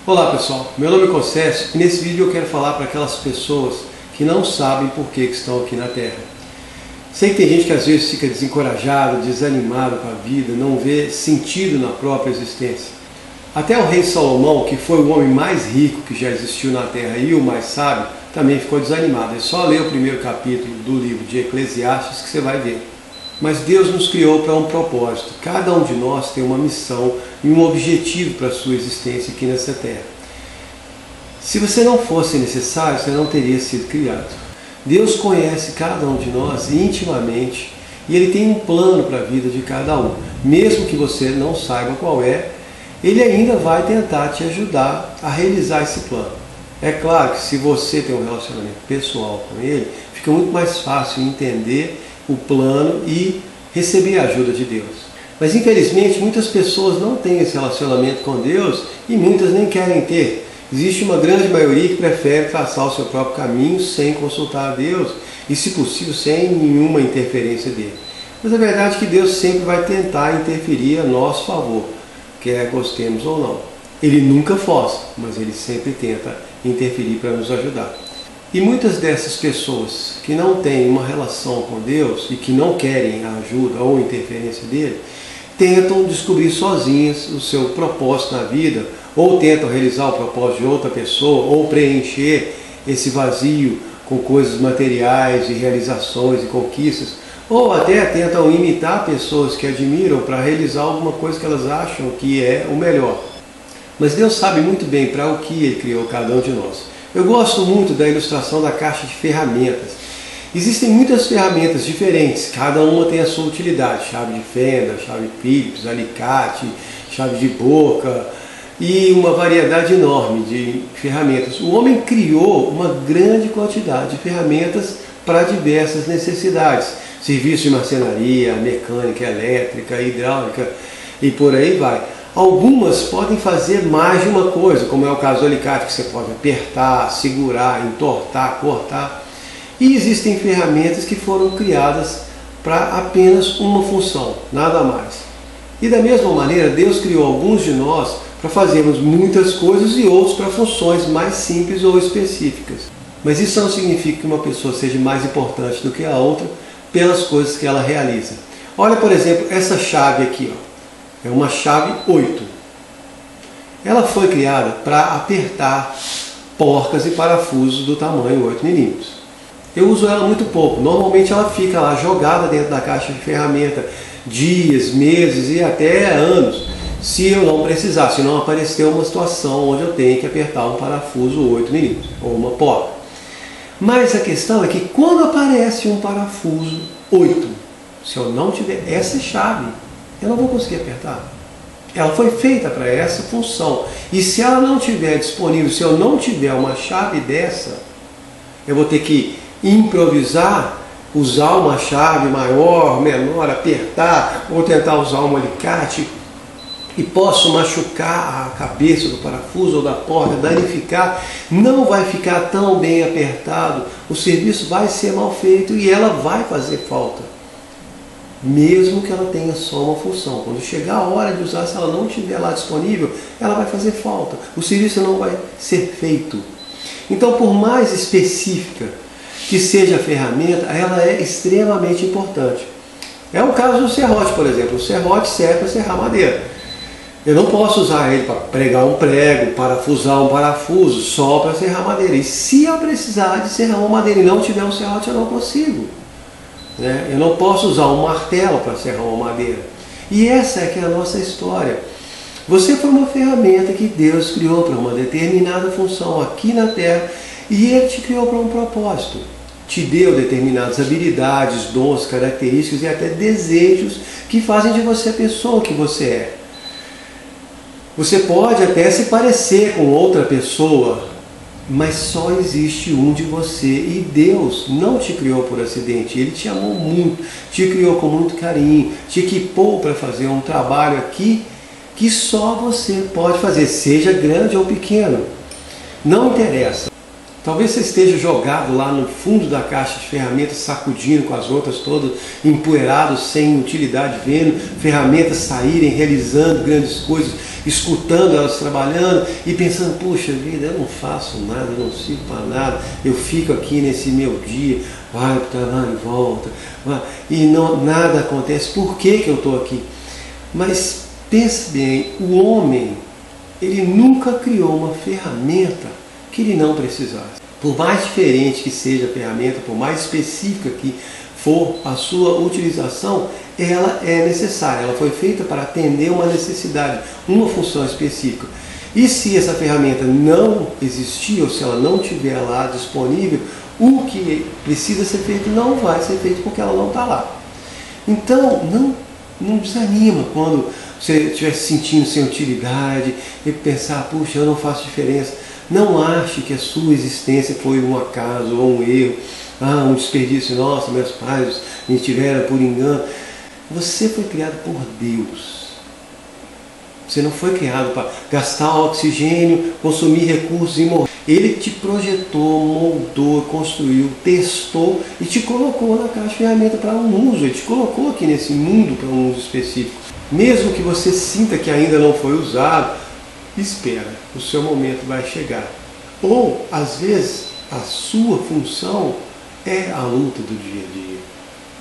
Olá pessoal, meu nome é Concésio e nesse vídeo eu quero falar para aquelas pessoas que não sabem por que estão aqui na Terra. Sei que tem gente que às vezes fica desencorajado, desanimado com a vida, não vê sentido na própria existência. Até o rei Salomão, que foi o homem mais rico que já existiu na Terra e o mais sábio, também ficou desanimado. É só ler o primeiro capítulo do livro de Eclesiastes que você vai ver. Mas Deus nos criou para um propósito. Cada um de nós tem uma missão e um objetivo para a sua existência aqui nessa terra. Se você não fosse necessário, você não teria sido criado. Deus conhece cada um de nós intimamente e Ele tem um plano para a vida de cada um. Mesmo que você não saiba qual é, Ele ainda vai tentar te ajudar a realizar esse plano. É claro que se você tem um relacionamento pessoal com Ele, fica muito mais fácil entender o plano e receber a ajuda de Deus. Mas infelizmente muitas pessoas não têm esse relacionamento com Deus e muitas nem querem ter. Existe uma grande maioria que prefere traçar o seu próprio caminho sem consultar a Deus e, se possível, sem nenhuma interferência dele. Mas a verdade é que Deus sempre vai tentar interferir a nosso favor, quer gostemos ou não. Ele nunca força, mas Ele sempre tenta interferir para nos ajudar. E muitas dessas pessoas que não têm uma relação com Deus e que não querem a ajuda ou interferência dele, tentam descobrir sozinhas o seu propósito na vida, ou tentam realizar o propósito de outra pessoa, ou preencher esse vazio com coisas materiais e realizações e conquistas, ou até tentam imitar pessoas que admiram para realizar alguma coisa que elas acham que é o melhor. Mas Deus sabe muito bem para o que Ele criou cada um de nós. Eu gosto muito da ilustração da caixa de ferramentas. Existem muitas ferramentas diferentes, cada uma tem a sua utilidade. Chave de fenda, chave Phillips, alicate, chave de boca e uma variedade enorme de ferramentas. O homem criou uma grande quantidade de ferramentas para diversas necessidades. Serviço de marcenaria, mecânica, elétrica, hidráulica e por aí vai. Algumas podem fazer mais de uma coisa, como é o caso do alicate, que você pode apertar, segurar, entortar, cortar. E existem ferramentas que foram criadas para apenas uma função, nada mais. E da mesma maneira, Deus criou alguns de nós para fazermos muitas coisas e outros para funções mais simples ou específicas. Mas isso não significa que uma pessoa seja mais importante do que a outra pelas coisas que ela realiza. Olha, por exemplo, essa chave aqui, ó. É uma chave 8. Ela foi criada para apertar porcas e parafusos do tamanho 8 mm. Eu uso ela muito pouco. Normalmente ela fica lá jogada dentro da caixa de ferramenta dias, meses e até anos, se eu não precisar, se não aparecer uma situação onde eu tenho que apertar um parafuso 8 mm ou uma porca. Mas a questão é que quando aparece um parafuso 8, se eu não tiver essa chave, eu não vou conseguir apertar. Ela foi feita para essa função. E se ela não estiver disponível, se eu não tiver uma chave dessa, eu vou ter que improvisar, usar uma chave maior, menor, apertar, ou tentar usar um alicate, e posso machucar a cabeça do parafuso ou da porta, danificar, não vai ficar tão bem apertado, o serviço vai ser mal feito e ela vai fazer falta. Mesmo que ela tenha só uma função. Quando chegar a hora de usar, se ela não estiver lá disponível, ela vai fazer falta. O serviço não vai ser feito. Então, por mais específica que seja a ferramenta, ela é extremamente importante. É o caso do serrote, por exemplo. O serrote serve para serrar madeira. Eu não posso usar ele para pregar um prego, parafusar um parafuso, só para serrar madeira. E se eu precisar de serrar uma madeira e não tiver um serrote, eu não consigo. Eu não posso usar um martelo para serrar uma madeira. E essa é que é a nossa história. Você foi uma ferramenta que Deus criou para uma determinada função aqui na Terra e Ele te criou para um propósito. Te deu determinadas habilidades, dons, características e até desejos que fazem de você a pessoa que você é. Você pode até se parecer com outra pessoa, mas só existe um de você e Deus não te criou por acidente. Ele te amou muito, te criou com muito carinho, te equipou para fazer um trabalho aqui que só você pode fazer, seja grande ou pequeno. Não interessa. Talvez você esteja jogado lá no fundo da caixa de ferramentas, sacudindo com as outras todas, empoeirado, sem utilidade, vendo ferramentas saírem, realizando grandes coisas, escutando elas trabalhando e pensando, puxa vida, eu não faço nada, eu não sirvo para nada, eu fico aqui nesse meu dia, vai para lá e volta, e não, nada acontece, por que eu estou aqui? Mas pense bem, o homem, ele nunca criou uma ferramenta que ele não precisasse. Por mais diferente que seja a ferramenta, por mais específica que for a sua utilização, ela é necessária, ela foi feita para atender uma necessidade, uma função específica. E se essa ferramenta não existir, ou se ela não estiver lá disponível, o que precisa ser feito não vai ser feito porque ela não está lá. Então, não desanima quando você estiver se sentindo sem utilidade e pensar, puxa, eu não faço diferença. Não ache que a sua existência foi um acaso ou um erro, um desperdício, nossa, meus pais me tiveram por engano. Você foi criado por Deus. Você não foi criado para gastar oxigênio, consumir recursos e morrer. Ele te projetou, moldou, construiu, testou e te colocou na caixa de ferramenta para um uso. Ele te colocou aqui nesse mundo para um uso específico. Mesmo que você sinta que ainda não foi usado, espera, o seu momento vai chegar. Ou, às vezes, a sua função é a luta do dia a dia.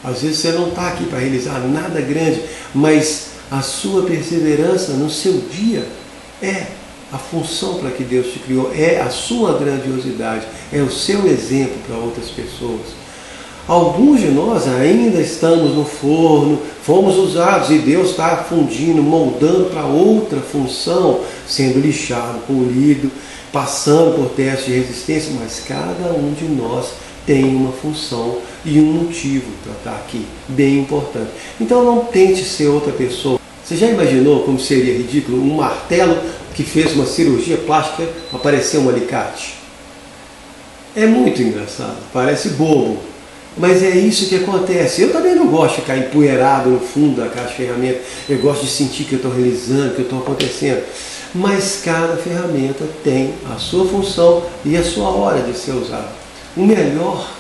Às vezes você não está aqui para realizar nada grande, mas a sua perseverança no seu dia é a função para que Deus te criou, é a sua grandiosidade, é o seu exemplo para outras pessoas. Alguns de nós ainda estamos no forno, fomos usados e Deus está fundindo, moldando para outra função, sendo lixado, polido, passando por testes de resistência, mas cada um de nós tem uma função e um motivo para estar aqui, bem importante. Então não tente ser outra pessoa. Você já imaginou como seria ridículo um martelo que fez uma cirurgia plástica aparecer um alicate? É muito engraçado, parece bobo. Mas é isso que acontece. Eu também não gosto de ficar empoeirado no fundo da caixa de ferramentas. Eu gosto de sentir que eu estou realizando, que eu estou acontecendo. Mas cada ferramenta tem a sua função e a sua hora de ser usada. O melhor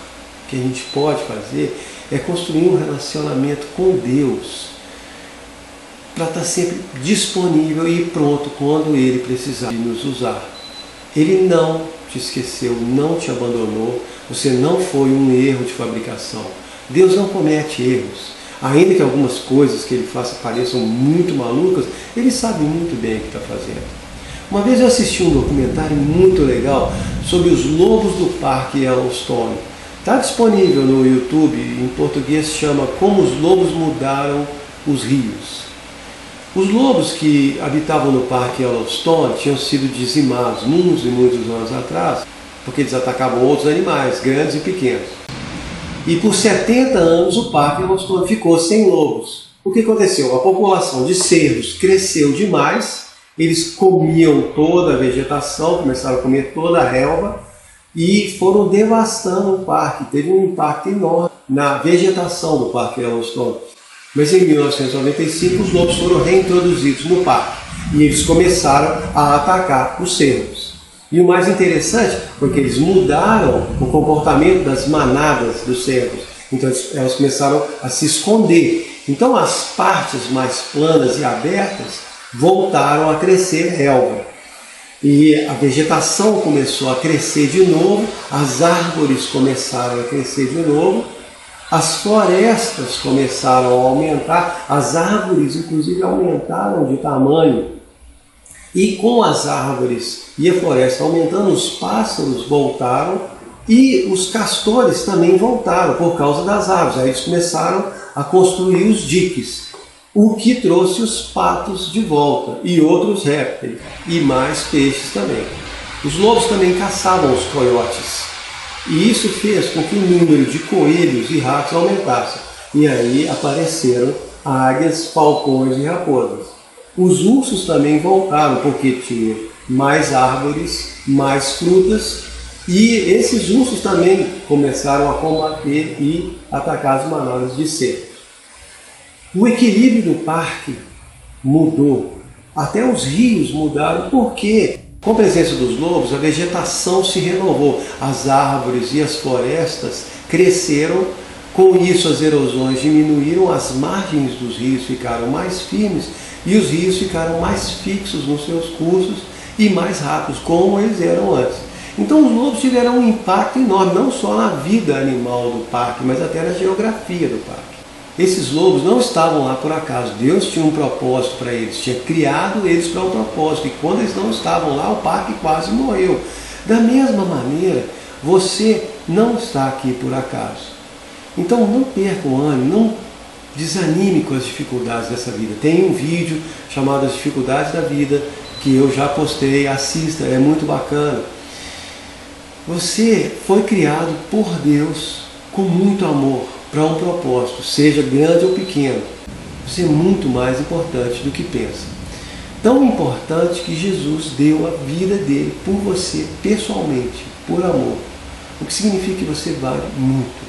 que a gente pode fazer é construir um relacionamento com Deus para estar sempre disponível e pronto quando Ele precisar de nos usar. Ele não te esqueceu, não te abandonou, você não foi um erro de fabricação. Deus não comete erros. Ainda que algumas coisas que Ele faça pareçam muito malucas, Ele sabe muito bem o que está fazendo. Uma vez eu assisti um documentário muito legal sobre os lobos do Parque Yellowstone. Está disponível no YouTube, em português chama Como os Lobos Mudaram os Rios. Os lobos que habitavam no Parque Yellowstone tinham sido dizimados muitos e muitos anos atrás, porque eles atacavam outros animais, grandes e pequenos. E por 70 anos o Parque Yellowstone ficou sem lobos. O que aconteceu? A população de cervos cresceu demais, eles comiam toda a vegetação, começaram a comer toda a relva e foram devastando o parque. Teve um impacto enorme na vegetação do Parque Yellowstone. Mas em 1995 os lobos foram reintroduzidos no parque e eles começaram a atacar os cervos. E o mais interessante foi que eles mudaram o comportamento das manadas dos cervos. Então elas começaram a se esconder. Então as partes mais planas e abertas voltaram a crescer relva. E a vegetação começou a crescer de novo, as árvores começaram a crescer de novo, as florestas começaram a aumentar, as árvores inclusive aumentaram de tamanho. E com as árvores e a floresta aumentando, os pássaros voltaram e os castores também voltaram por causa das árvores. Aí eles começaram a construir os diques, o que trouxe os patos de volta e outros répteis e mais peixes também. Os lobos também caçavam os coiotes e isso fez com que o número de coelhos e ratos aumentasse. E aí apareceram águias, falcões e raposas. Os ursos também voltaram porque tinha mais árvores, mais frutas e esses ursos também começaram a combater e atacar as manadas de cervos. O equilíbrio do parque mudou, até os rios mudaram porque Com a presença dos lobos, a vegetação se renovou, as árvores e as florestas cresceram, com isso as erosões diminuíram, as margens dos rios ficaram mais firmes e os rios ficaram mais fixos nos seus cursos e mais rápidos, como eles eram antes. Então os lobos tiveram um impacto enorme, não só na vida animal do parque, mas até na geografia do parque. Esses lobos não estavam lá por acaso, Deus tinha um propósito para eles, tinha criado eles para um propósito, e quando eles não estavam lá, o parque quase morreu. Da mesma maneira, você não está aqui por acaso. Então não perca o ânimo, não desanime com as dificuldades dessa vida. Tem um vídeo chamado As Dificuldades da Vida, que eu já postei, assista, é muito bacana. Você foi criado por Deus com muito amor, para um propósito, seja grande ou pequeno. Você é muito mais importante do que pensa. Tão importante que Jesus deu a vida dele por você, pessoalmente, por amor. O que significa que você vale muito.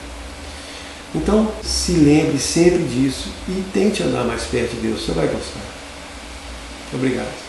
Então, se lembre sempre disso e tente andar mais perto de Deus. Você vai gostar. Obrigado.